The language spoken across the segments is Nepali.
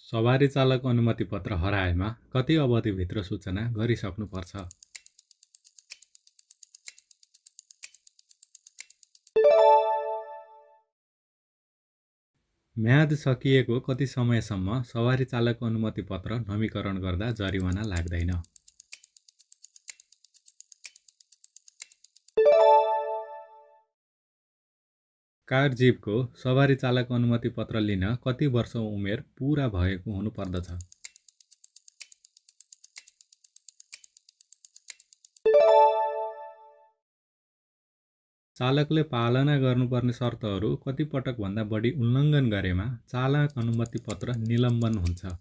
सवारी चालक अनुमति पत्र हराएमा कति अवधिभित्र सूचना गरिसक्नुपर्छ? म्याद सकिएको कति समयसम्म सवारी चालक अनुमति पत्र नवीकरण गर्दा जरिवाना लाग्दैन? कार जीपको सवारी चालक अनुमति पत्र लिन कति वर्ष उमेर पूरा भएको हुनुपर्दछ? चालकले पालना गर्नुपर्ने शर्तहरू कति पटक भन्दा बढी उल्लङ्घन गरेमा चालक अनुमति पत्र निलम्बन हुन्छ?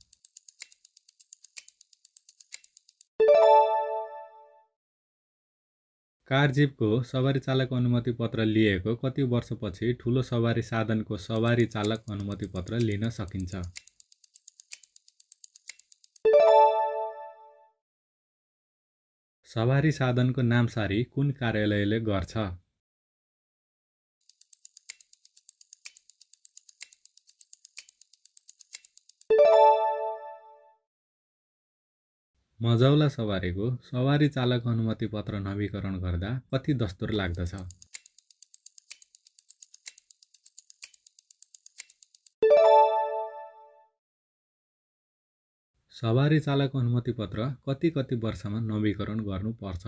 कार जीपको सवारी चालक अनुमति पत्र लिएको कति वर्षपछि ठूलो सवारी साधनको सवारी चालक अनुमति पत्र लिन सकिन्छ? सवारी साधनको नामसारी कुन कार्यालयले गर्छ? मझौला सवारीको सवारी चालक अनुमति पत्र नवीकरण गर्दा कति दस्तुर लाग्दछ? सवारी चालक अनुमति पत्र कति वर्षमा नवीकरण गर्नुपर्छ?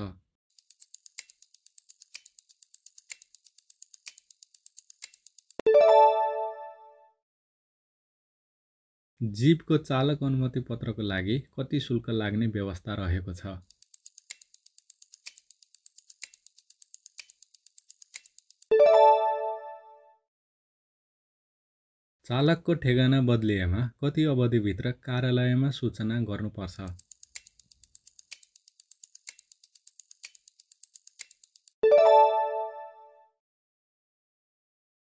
जीपको चालक अनुमति पत्रको लागि कति शुल्क लाग्ने व्यवस्था रहेको छ? चालकको ठेगाना बदलिएमा कति अवधिभित्र कार्यालयमा सूचना गर्नुपर्छ?